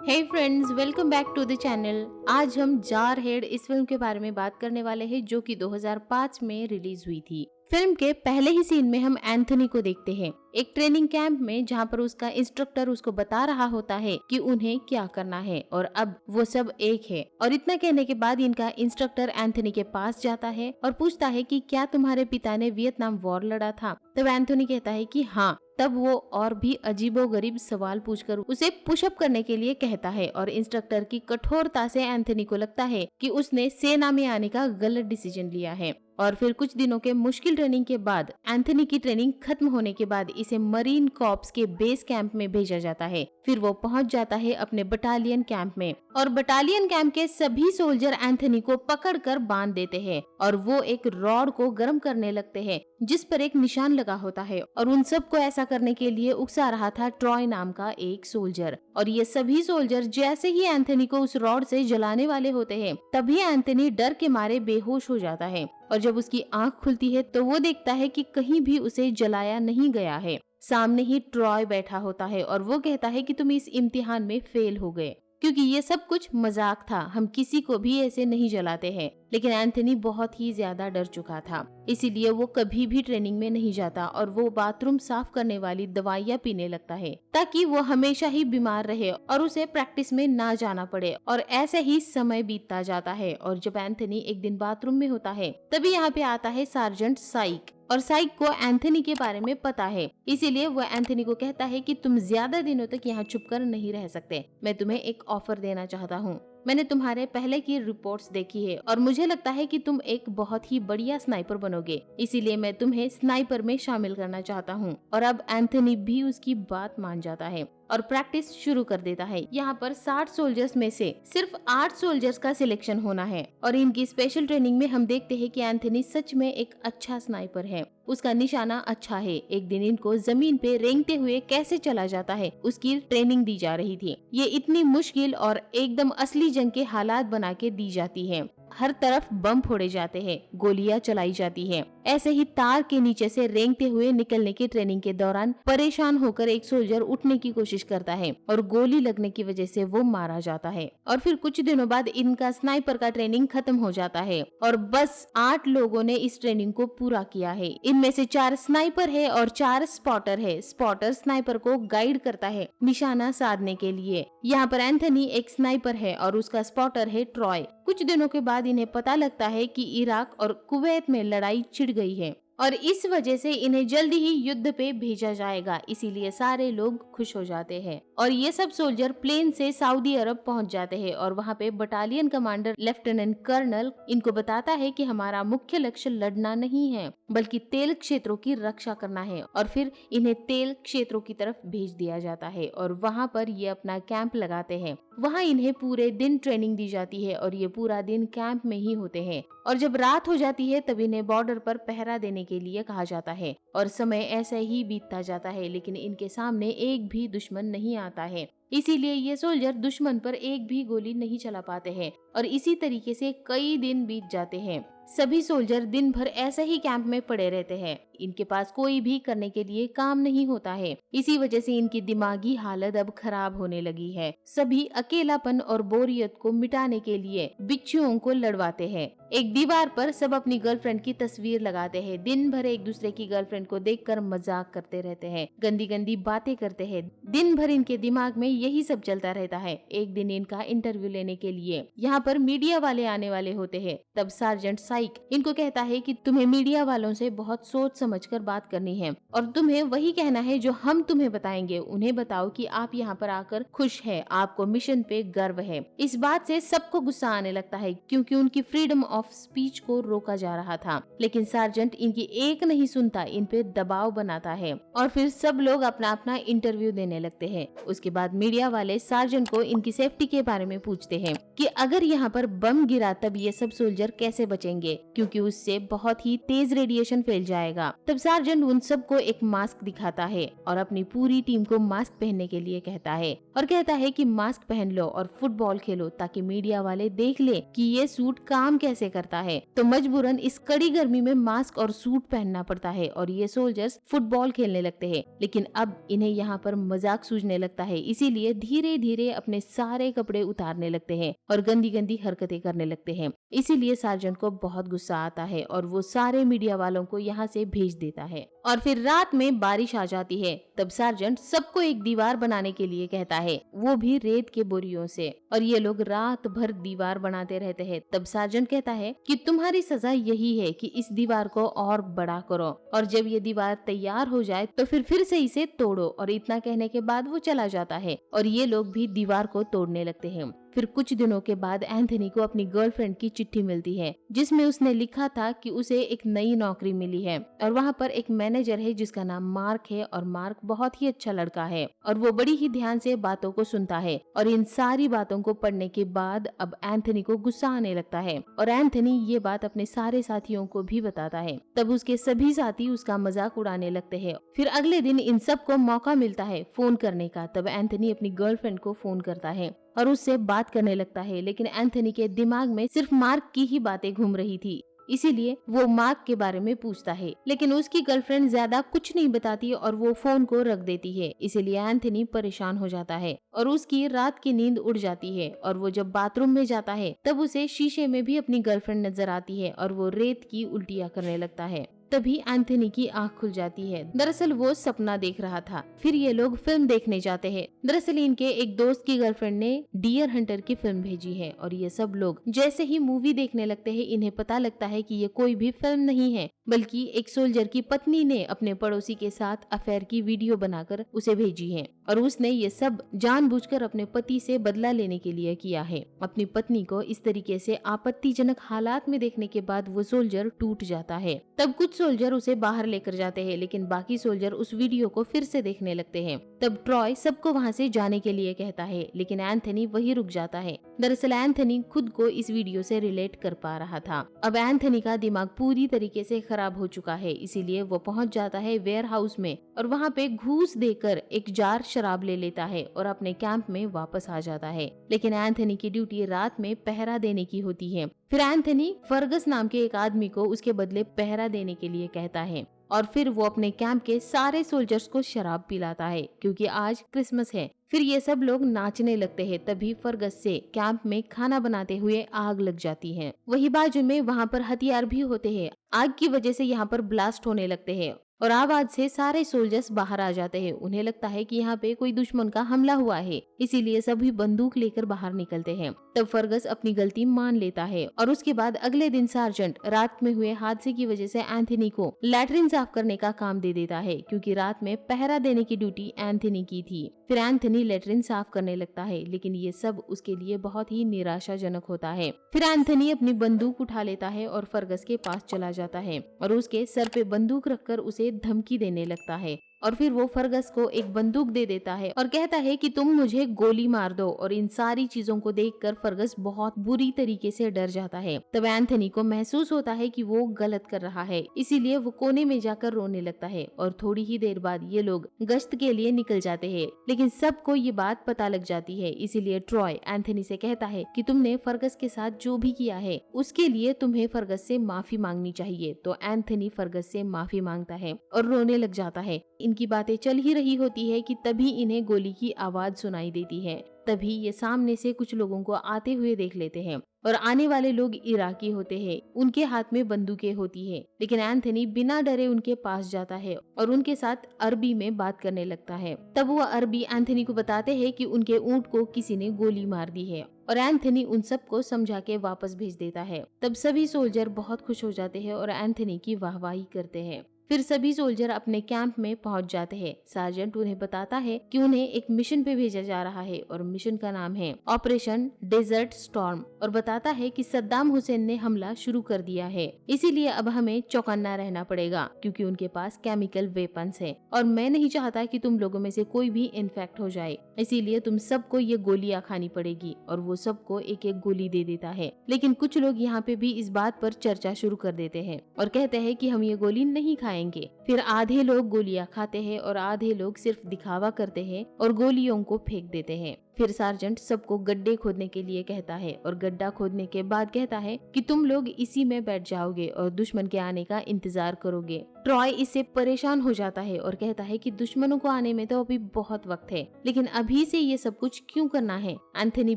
Hey friends, welcome back to the channel. आज हम जारहेड इस फिल्म के बारे में बात करने वाले हैं जो कि 2005 में रिलीज हुई थी। फिल्म के पहले ही सीन में हम एंथनी को देखते हैं एक ट्रेनिंग कैंप में, जहां पर उसका इंस्ट्रक्टर उसको बता रहा होता है कि उन्हें क्या करना है और अब वो सब एक है। और इतना कहने के बाद इनका इंस्ट्रक्टर एंथनी के पास जाता है और पूछता है कि क्या तुम्हारे पिता ने वियतनाम वॉर लड़ा था। तब एंथनी कहता है कि हाँ। तब वो और भी अजीबोगरीब सवाल पूछकर उसे पुशअप करने के लिए कहता है और इंस्ट्रक्टर की कठोरता से एंथनी को लगता है कि उसने सेना में आने का गलत डिसीजन लिया है। और फिर कुछ दिनों के मुश्किल ट्रेनिंग के बाद एंथनी की ट्रेनिंग खत्म होने के बाद इसे मरीन कॉर्प्स के बेस कैंप में भेजा जाता है। फिर वो पहुंच जाता है अपने बटालियन कैंप में और बटालियन कैंप के सभी सोल्जर एंथनी को पकड़कर बांध देते हैं और वो एक रॉड को गर्म करने लगते हैं जिस पर एक निशान लगा होता है। और उन सबको ऐसा करने के लिए उकसा रहा था ट्रॉय नाम का एक सोल्जर। और ये सभी सोल्जर जैसे ही एंथनी को उस रॉड से जलाने वाले होते हैं तभी एंथनी डर के मारे बेहोश हो जाता है। और जब उसकी आंख खुलती है तो वो देखता है कि कहीं भी उसे जलाया नहीं गया है। सामने ही ट्रॉय बैठा होता है और वो कहता है कि तुम इस इम्तिहान में फेल हो गए, क्योंकि ये सब कुछ मजाक था, हम किसी को भी ऐसे नहीं जलाते हैं। लेकिन एंथनी बहुत ही ज्यादा डर चुका था, इसीलिए वो कभी भी ट्रेनिंग में नहीं जाता और वो बाथरूम साफ करने वाली दवाइयाँ पीने लगता है ताकि वो हमेशा ही बीमार रहे और उसे प्रैक्टिस में ना जाना पड़े। और ऐसे ही समय बीतता जाता है और जब एंथनी एक दिन बाथरूम में होता है तभी यहाँ पे आता है सार्जेंट साइक। और साइक को एंथनी के बारे में पता है, इसीलिए वो एंथनी को कहता है कि तुम ज्यादा दिनों तक यहाँ छुपकर नहीं रह सकते। मैं तुम्हें एक ऑफर देना चाहता हूँ। मैंने तुम्हारे पहले की रिपोर्ट्स देखी है और मुझे लगता है कि तुम एक बहुत ही बढ़िया स्नाइपर बनोगे, इसीलिए मैं तुम्हें स्नाइपर में शामिल करना चाहता हूँ। और अब एंथनी भी उसकी बात मान जाता है और प्रैक्टिस शुरू कर देता है। यहाँ पर 60 सोल्जर्स में से सिर्फ 8 सोल्जर्स का सिलेक्शन होना है और इनकी स्पेशल ट्रेनिंग में हम देखते हैं कि एंथनी सच में एक अच्छा स्नाइपर है, उसका निशाना अच्छा है। एक दिन इनको जमीन पे रेंगते हुए कैसे चला जाता है उसकी ट्रेनिंग दी जा रही थी। ये इतनी मुश्किल और एकदम असली जंग के हालात बना के दी जाती है। हर तरफ बम फोड़े जाते हैं, गोलियां चलाई जाती हैं। ऐसे ही तार के नीचे से रेंगते हुए निकलने की ट्रेनिंग के दौरान परेशान होकर एक सोल्जर उठने की कोशिश करता है और गोली लगने की वजह से वो मारा जाता है। और फिर कुछ दिनों बाद इनका स्नाइपर का ट्रेनिंग खत्म हो जाता है और बस 8 लोगों ने इस ट्रेनिंग को पूरा किया है। इनमें से 4 स्नाइपर है और 4 स्पॉटर है। स्पॉटर स्नाइपर को गाइड करता है निशाना साधने के लिए। यहाँ पर एंथनी एक स्नाइपर है और उसका स्पॉटर है ट्रॉय। कुछ दिनों के बाद इन्हें पता लगता है कि इराक और कुवैत में लड़ाई छिड़ गई है और इस वजह से इन्हें जल्दी ही युद्ध पे भेजा जाएगा, इसीलिए सारे लोग खुश हो जाते हैं। और ये सब सोल्जर प्लेन से सऊदी अरब पहुंच जाते हैं और वहाँ पे बटालियन कमांडर लेफ्टिनेंट कर्नल इनको बताता है कि हमारा मुख्य लक्ष्य लड़ना नहीं है बल्कि तेल क्षेत्रों की रक्षा करना है। और फिर इन्हें तेल क्षेत्रों की तरफ भेज दिया जाता है और वहाँ पर ये अपना कैंप लगाते हैं। वहाँ इन्हें पूरे दिन ट्रेनिंग दी जाती है और ये पूरा दिन कैंप में ही होते हैं। और जब रात हो जाती है तब इन्हें बॉर्डर पर पहरा देने के लिए कहा जाता है और समय ऐसे ही बीतता जाता है, लेकिन इनके सामने एक भी दुश्मन नहीं आता है। इसीलिए ये सोल्जर दुश्मन पर एक भी गोली नहीं चला पाते हैं और इसी तरीके से कई दिन बीत जाते हैं। सभी सोल्जर दिन भर ऐसे ही कैंप में पड़े रहते हैं, इनके पास कोई भी करने के लिए काम नहीं होता है। इसी वजह से इनकी दिमागी हालत अब खराब होने लगी है। सभी अकेलापन और बोरियत को मिटाने के लिए बिच्छुओं को लड़वाते हैं। एक दीवार पर सब अपनी गर्लफ्रेंड की तस्वीर लगाते हैं। दिन भर एक दूसरे की गर्लफ्रेंड को देखकर मजाक करते रहते हैं, गंदी गंदी बातें करते हैं। दिन भर इनके दिमाग में यही सब चलता रहता है। एक दिन इनका इंटरव्यू लेने के लिए यहाँ पर मीडिया वाले आने वाले होते हैं। तब सार्जेंट साइक इनको कहता है कि तुम्हें मीडिया वालों से बहुत सोच समझकर बात करनी है और तुम्हें वही कहना है जो हम तुम्हें बताएंगे। उन्हें बताओ कि आप यहाँ पर आकर खुश है, आपको मिशन पे गर्व है। इस बात से सबको गुस्सा आने लगता है क्योंकि उनकी फ्रीडम ऑफ स्पीच को रोका जा रहा था। लेकिन सार्जेंट इनकी एक नहीं सुनता, इन पे दबाव बनाता है और फिर सब लोग अपना अपना इंटरव्यू देने लगते हैं। उसके बाद मीडिया वाले सार्जेंट को इनकी सेफ्टी के बारे में पूछते हैं कि अगर यहाँ पर बम गिरा तब ये सब सोल्जर कैसे बचेंगे, क्योंकि उससे बहुत ही तेज रेडिएशन फैल जाएगा। तब सार्जेंट उन सबको एक मास्क दिखाता है और अपनी पूरी टीम को मास्क पहनने के लिए कहता है और कहता है कि मास्क पहन लो और फुटबॉल खेलो ताकि मीडिया वाले देख ले कि ये सूट काम कैसे करता है। तो मजबूरन इस कड़ी गर्मी में मास्क और सूट पहनना पड़ता है और ये सोल्जर्स फुटबॉल खेलने लगते हैं। लेकिन अब इन्हें यहाँ पर मजाक सूझने लगता है, इसीलिए धीरे धीरे अपने सारे कपड़े उतारने लगते हैं और गंदी गंदी हरकतें करने लगते हैं। इसीलिए सार्जेंट को बहुत गुस्सा आता है और वो सारे मीडिया वालों को यहाँ से भेज देता है। और फिर रात में बारिश आ जाती है। तब सार्जेंट सबको एक दीवार बनाने के लिए कहता है, वो भी रेत के बोरियों से, और ये लोग रात भर दीवार बनाते रहते हैं। तब सार्जेंट कहता है कि तुम्हारी सजा यही है कि इस दीवार को और बड़ा करो और जब ये दीवार तैयार हो जाए तो फिर से इसे तोड़ो। और इतना कहने के बाद वो चला जाता है और ये लोग भी दीवार को तोड़ने लगते हैं। फिर कुछ दिनों के बाद एंथनी को अपनी गर्लफ्रेंड की चिट्ठी मिलती है जिसमें उसने लिखा था कि उसे एक नई नौकरी मिली है और वहाँ पर एक मैनेजर है जिसका नाम मार्क है और मार्क बहुत ही अच्छा लड़का है और वो बड़ी ही ध्यान से बातों को सुनता है। और इन सारी बातों को पढ़ने के बाद अब एंथनी को गुस्सा आने लगता है और एंथनी ये बात अपने सारे साथियों को भी बताता है। तब उसके सभी साथी उसका मजाक उड़ाने लगते हैं। फिर अगले दिन इन सबको मौका मिलता है फोन करने का। तब एंथनी अपनी गर्लफ्रेंड को फोन करता है और उससे बात करने लगता है, लेकिन एंथनी के दिमाग में सिर्फ मार्क की ही बातें घूम रही थी, इसीलिए वो मार्क के बारे में पूछता है। लेकिन उसकी गर्लफ्रेंड ज्यादा कुछ नहीं बताती और वो फोन को रख देती है। इसीलिए एंथनी परेशान हो जाता है और उसकी रात की नींद उड़ जाती है। और वो जब बाथरूम में जाता है तब उसे शीशे में भी अपनी गर्लफ्रेंड नजर आती है और वो रेत की उल्टियाँ करने लगता है। तभी एंथनी की आंख खुल जाती है। दरअसल वो सपना देख रहा था। फिर ये लोग फिल्म देखने जाते हैं। दरअसल इनके एक दोस्त की गर्लफ्रेंड ने डियर हंटर की फिल्म भेजी है और ये सब लोग जैसे ही मूवी देखने लगते हैं इन्हें पता लगता है कि ये कोई भी फिल्म नहीं है बल्कि एक सोल्जर की पत्नी ने अपने पड़ोसी के साथ अफेयर की वीडियो बनाकर उसे भेजी है और उसने ये सब जानबूझकर अपने पति से बदला लेने के लिए किया है। अपनी पत्नी को इस तरीके से आपत्तिजनक हालात में देखने के बाद वो सोल्जर टूट जाता है। तब कुछ सोल्जर उसे बाहर लेकर जाते हैं, लेकिन बाकी सोल्जर उस वीडियो को फिर से देखने लगते हैं। तब ट्रॉय सबको वहाँ से जाने के लिए कहता है, लेकिन एंथनी वहीं रुक जाता है। दरअसल एंथनी खुद को इस वीडियो से रिलेट कर पा रहा था। अब एंथनी का दिमाग पूरी तरीके से खराब हो चुका है, इसीलिए वो पहुंच जाता है वेयर हाउस में और वहाँ पे घूस देकर एक जार शराब ले लेता है और अपने कैंप में वापस आ जाता है। लेकिन एंथनी की ड्यूटी रात में पहरा देने की होती है। फिर एंथनी फर्गस नाम के एक आदमी को उसके बदले पहरा देने के लिए कहता है और फिर वो अपने कैंप के सारे सोल्जर्स को शराब पिलाता है क्योंकि आज क्रिसमस है। फिर ये सब लोग नाचने लगते हैं। तभी फर्गस से कैंप में खाना बनाते हुए आग लग जाती है। वही बाजू में वहाँ पर हथियार भी होते हैं। आग की वजह से यहाँ पर ब्लास्ट होने लगते हैं और आवाज से सारे सोल्जर्स बाहर आ जाते हैं। उन्हें लगता है कि यहाँ पे कोई दुश्मन का हमला हुआ है, इसीलिए सभी बंदूक लेकर बाहर निकलते हैं। तब फर्गस अपनी गलती मान लेता है और उसके बाद अगले दिन सार्जेंट रात में हुए हादसे की वजह से एंथनी को लैट्रिन साफ करने का काम दे देता है क्योंकि रात में पहरा देने की ड्यूटी एंथनी की थी। फिर एंथनी लैट्रिन साफ करने लगता है, लेकिन ये सब उसके लिए बहुत ही निराशाजनक होता है। फिर एंथनी अपनी बंदूक उठा लेता है और फर्गस के पास चला जाता है और उसके सर पे बंदूक रखकर उसे धमकी देने लगता है। और फिर वो फर्गस को एक बंदूक दे देता है और कहता है कि तुम मुझे गोली मार दो। और इन सारी चीजों को देखकर फर्गस बहुत बुरी तरीके से डर जाता है। तब एंथनी को महसूस होता है कि वो गलत कर रहा है, इसीलिए वो कोने में जाकर रोने लगता है। और थोड़ी ही देर बाद ये लोग गश्त के लिए निकल जाते हैं, लेकिन सबको ये बात पता लग जाती है। इसीलिए ट्रॉय एंथनी से कहता है कि तुमने फर्गस के साथ जो भी किया है उसके लिए तुम्हें फर्गस से माफी मांगनी चाहिए। तो एंथनी फर्गस से माफी मांगता है और रोने लग जाता है। इनकी बातें चल ही रही होती है कि तभी इन्हें गोली की आवाज सुनाई देती है। तभी ये सामने से कुछ लोगों को आते हुए देख लेते हैं और आने वाले लोग इराकी होते हैं। उनके हाथ में बंदूकें होती है, लेकिन एंथनी बिना डरे उनके पास जाता है और उनके साथ अरबी में बात करने लगता है। तब वो अरबी एंथनी को बताते हैं कि उनके ऊंट को किसी ने गोली मार दी है और एंथनी उन सबको समझा के वापस भेज देता है। तब सभी सोल्जर बहुत खुश हो जाते हैं और एंथनी की वाहवाही करते हैं। फिर सभी सोल्जर अपने कैंप में पहुंच जाते हैं। सार्जेंट उन्हें बताता है कि उन्हें एक मिशन पे भेजा जा रहा है और मिशन का नाम है ऑपरेशन डेजर्ट स्टॉर्म, और बताता है कि सद्दाम हुसैन ने हमला शुरू कर दिया है, इसीलिए अब हमें चौकन्ना रहना पड़ेगा क्योंकि उनके पास केमिकल वेपन्स है और मैं नहीं चाहता कि तुम लोगों में से कोई भी इन्फेक्ट हो जाए, इसीलिए तुम सबको ये गोलियां खानी पड़ेगी। और वो सबको एक एक गोली दे देता है। लेकिन कुछ लोग यहाँ पे भी इस बात पर चर्चा शुरू कर देते हैं और कहते हैं कि हम ये गोली नहीं खाएंगे। फिर आधे लोग गोलियां खाते हैं और आधे लोग सिर्फ दिखावा करते हैं और गोलियों को फेंक देते हैं। फिर सार्जेंट सबको गड्ढे खोदने के लिए कहता है और गड्ढा खोदने के बाद कहता है कि तुम लोग इसी में बैठ जाओगे और दुश्मन के आने का इंतजार करोगे। ट्रॉय इससे परेशान हो जाता है और कहता है कि दुश्मनों को आने में तो अभी बहुत वक्त है, लेकिन अभी से ये सब कुछ क्यों करना है। एंथनी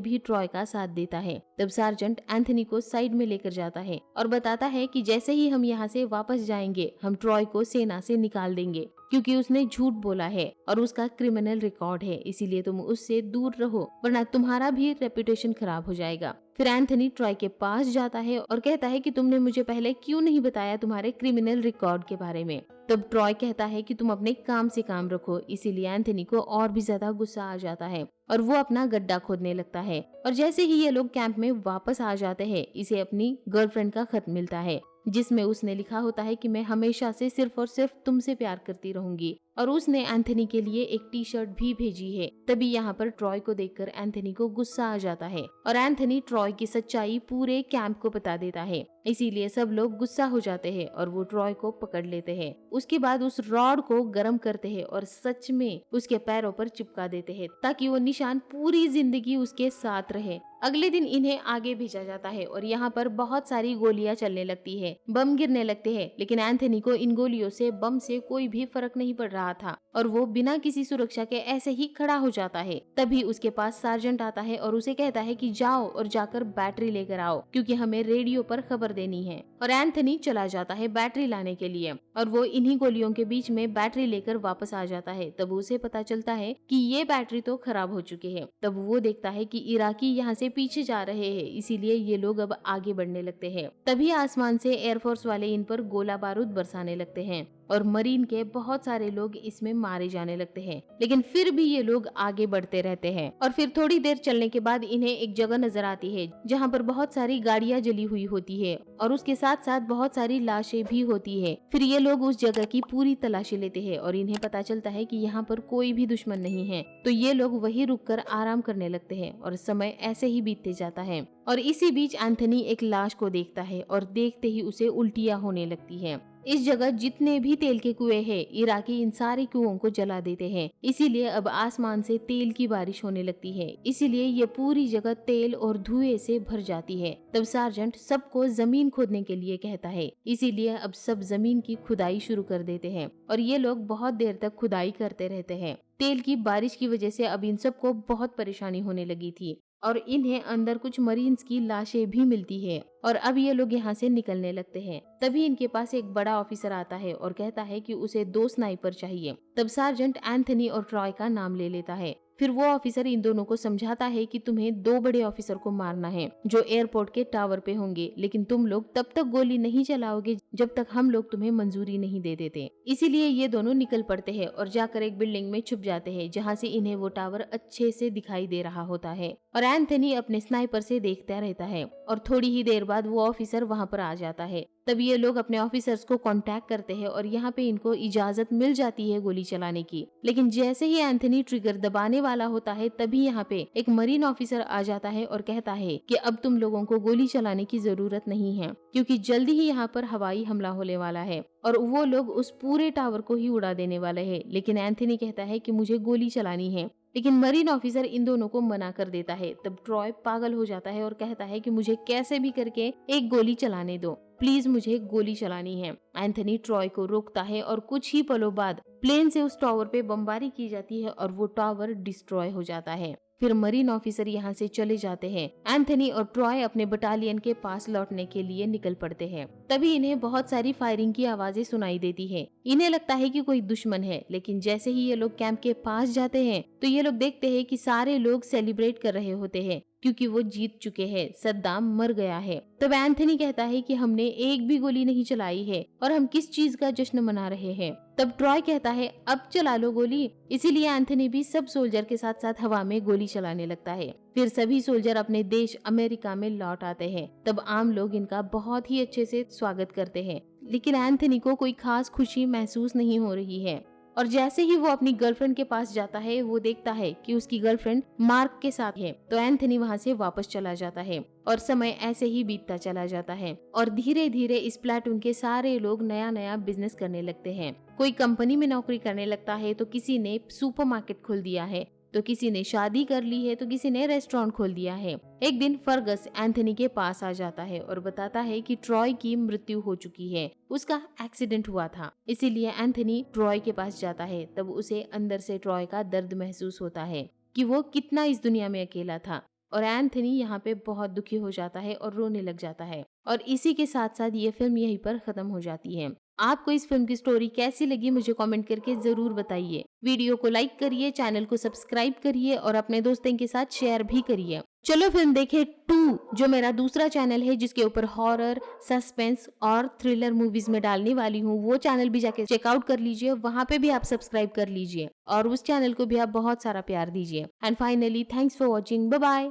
भी ट्रॉय का साथ देता है। तब सार्जेंट एंथनी को साइड में लेकर जाता है और बताता है कि जैसे ही हम यहाँ से वापस जाएंगे हम ट्रॉय को सेना से निकाल देंगे क्योंकि उसने झूठ बोला है और उसका क्रिमिनल रिकॉर्ड है, इसीलिए तुम उससे दूर रहो वरना तुम्हारा भी रेपुटेशन खराब हो जाएगा। फिर एंथनी ट्रॉय के पास जाता है और कहता है कि तुमने मुझे पहले क्यों नहीं बताया तुम्हारे क्रिमिनल रिकॉर्ड के बारे में। तब ट्रॉय कहता है कि तुम अपने काम से काम रखो, इसीलिए एंथनी को और भी ज्यादा गुस्सा आ जाता है और वो अपना गड्ढा खोदने लगता है। और जैसे ही ये लोग कैंप में वापस आ जाते हैं, इसे अपनी गर्लफ्रेंड का खत मिलता है जिसमें उसने लिखा होता है कि मैं हमेशा से सिर्फ और सिर्फ तुमसे प्यार करती रहूंगी, और उसने एंथनी के लिए एक टी शर्ट भी भेजी है। तभी यहाँ पर ट्रॉय को देखकर एंथनी को गुस्सा आ जाता है और एंथनी ट्रॉय की सच्चाई पूरे कैंप को बता देता है, इसीलिए सब लोग गुस्सा हो जाते हैं और वो ट्रॉय को पकड़ लेते हैं। उसके बाद उस रॉड को गर्म करते हैं और सच में उसके पैरों पर चिपका देते हैं ताकि वो निशान पूरी जिंदगी उसके साथ रहे। अगले दिन इन्हें आगे भेजा जाता है और यहाँ पर बहुत सारी गोलियां चलने लगती है, बम गिरने लगते हैं, लेकिन एंथनी को इन गोलियों से बम से कोई भी फर्क नहीं पड़ रहा था और वो बिना किसी सुरक्षा के ऐसे ही खड़ा हो जाता है। तभी उसके पास सार्जेंट आता है और उसे कहता है कि जाओ और जाकर बैटरी लेकर आओ क्योंकि हमें रेडियो पर खबर देनी है। और एंथनी चला जाता है बैटरी लाने के लिए और वो इन्हीं गोलियों के बीच में बैटरी लेकर वापस आ जाता है। तब उसे पता चलता है कि ये बैटरी तो खराब हो चुकी है। तब वो देखता है कि इराकी यहाँ से पीछे जा रहे हैं, इसीलिए ये लोग अब आगे बढ़ने लगते हैं। तभी आसमान से एयरफोर्स वाले इन पर गोला बारूद बरसाने लगते हैं और मरीन के बहुत सारे लोग इसमें मारे जाने लगते हैं, लेकिन फिर भी ये लोग आगे बढ़ते रहते हैं। और फिर थोड़ी देर चलने के बाद इन्हें एक जगह नजर आती है जहाँ पर बहुत सारी गाड़ियाँ जली हुई होती है और उसके साथ साथ बहुत सारी लाशें भी होती है। फिर ये लोग उस जगह की पूरी तलाशी लेते हैं और इन्हें पता चलता है कि यहाँ पर कोई भी दुश्मन नहीं है, तो ये लोग वहीं रुककर आराम करने लगते हैं और समय ऐसे ही बीतते जाता है। और इसी बीच एंथनी एक लाश को देखता है और देखते ही उसे उल्टियाँ होने लगती है। इस जगह जितने भी तेल के कुएं हैं, इराकी इन सारे कुओं को जला देते हैं, इसीलिए अब आसमान से तेल की बारिश होने लगती है, इसीलिए ये पूरी जगह तेल और धुएं से भर जाती है। तब सार्जेंट सबको जमीन खोदने के लिए कहता है, इसीलिए अब सब जमीन की खुदाई शुरू कर देते हैं और ये लोग बहुत देर तक खुदाई करते रहते हैं। तेल की बारिश की वजह से अब इन सबको बहुत परेशानी होने लगी थी और इन्हें अंदर कुछ मरीन्स की लाशें भी मिलती है और अब ये लोग यहाँ से निकलने लगते हैं। तभी इनके पास एक बड़ा ऑफिसर आता है और कहता है कि उसे 2 स्नाइपर चाहिए। तब सार्जेंट एंथनी और ट्रॉय का नाम ले लेता है। फिर वो ऑफिसर इन दोनों को समझाता है कि तुम्हें 2 बड़े ऑफिसर को मारना है जो एयरपोर्ट के टावर पे होंगे, लेकिन तुम लोग तब तक गोली नहीं चलाओगे जब तक हम लोग तुम्हें मंजूरी नहीं दे देते। इसीलिए ये दोनों निकल पड़ते हैं और जाकर एक बिल्डिंग में छुप जाते हैं जहाँ से इन्हें वो टावर अच्छे से दिखाई दे रहा होता है और एंथनी अपने स्नाइपर से देखता रहता है और थोड़ी ही देर बाद वो ऑफिसर वहाँ पर आ जाता है। तब ये लोग अपने ऑफिसर्स को कांटेक्ट करते हैं और यहाँ पे इनको इजाजत मिल जाती है गोली चलाने की, लेकिन जैसे ही एंथनी ट्रिगर दबाने वाला होता है तभी यहाँ पे एक मरीन ऑफिसर आ जाता है और कहता है कि अब तुम लोगों को गोली चलाने की जरूरत नहीं है क्योंकि जल्दी ही यहाँ पर हवाई हमला होने वाला है और वो लोग उस पूरे टावर को ही उड़ा देने वाले हैं। लेकिन एंथनी कहता है कि मुझे गोली चलानी है, लेकिन मरीन ऑफिसर इन दोनों को मना कर देता है। तब ट्रॉय पागल हो जाता है और कहता है कि मुझे कैसे भी करके एक गोली चलाने दो, प्लीज मुझे गोली चलानी है। एंथनी ट्रॉय को रोकता है और कुछ ही पलों बाद प्लेन से उस टावर पे बमबारी की जाती है और वो टावर डिस्ट्रॉय हो जाता है। फिर मरीन ऑफिसर यहाँ से चले जाते हैं। एंथनी और ट्रॉय अपने बटालियन के पास लौटने के लिए निकल पड़ते हैं। तभी इन्हें बहुत सारी फायरिंग की आवाजें सुनाई देती है। इन्हें लगता है कि कोई दुश्मन है, लेकिन जैसे ही ये लोग कैंप के पास जाते हैं तो ये लोग देखते हैं कि सारे लोग सेलिब्रेट कर रहे होते हैं क्योंकि वो जीत चुके हैं, सद्दाम मर गया है। तब एंथनी कहता है कि हमने एक भी गोली नहीं चलाई है और हम किस चीज का जश्न मना रहे हैं। तब ट्रॉय कहता है अब चला लो गोली। इसीलिए एंथनी भी सब सोल्जर के साथ साथ हवा में गोली चलाने लगता है। फिर सभी सोल्जर अपने देश अमेरिका में लौट आते हैं। तब आम लोग इनका बहुत ही अच्छे से स्वागत करते हैं, लेकिन एंथनी को कोई खास खुशी महसूस नहीं हो रही है। और जैसे ही वो अपनी गर्लफ्रेंड के पास जाता है, वो देखता है कि उसकी गर्लफ्रेंड मार्क के साथ है। तो एंथनी वहाँ से वापस चला जाता है और समय ऐसे ही बीतता चला जाता है और धीरे धीरे इस प्लाटून के सारे लोग नया नया बिजनेस करने लगते हैं। कोई कंपनी में नौकरी करने लगता है, तो किसी ने सुपरमार्केट खोल दिया है, तो किसी ने शादी कर ली है, तो किसी ने रेस्टोरेंट खोल दिया है। एक दिन फर्गस एंथनी के पास आ जाता है और बताता है कि ट्रॉय की मृत्यु हो चुकी है, उसका एक्सीडेंट हुआ था। इसीलिए एंथनी ट्रॉय के पास जाता है। तब उसे अंदर से ट्रॉय का दर्द महसूस होता है कि वो कितना इस दुनिया में अकेला था। और एंथनी यहाँ पे बहुत दुखी हो जाता है और रोने लग जाता है। और इसी के साथ साथ ये फिल्म यहीं पर खत्म हो जाती है। आपको इस फिल्म की स्टोरी कैसी लगी मुझे कमेंट करके जरूर बताइए। वीडियो को लाइक करिए, चैनल को सब्सक्राइब करिए और अपने दोस्तों के साथ शेयर भी करिए। चलो फिल्म देखे 2, जो मेरा दूसरा चैनल है जिसके ऊपर हॉरर, सस्पेंस और थ्रिलर मूवीज में डालने वाली हूँ। वो चैनल भी जाके चेकआउट कर लीजिए, वहाँ पे भी आप सब्सक्राइब कर लीजिए और उस चैनल को भी आप बहुत सारा प्यार दीजिए। And finally thanks for watching, bye bye.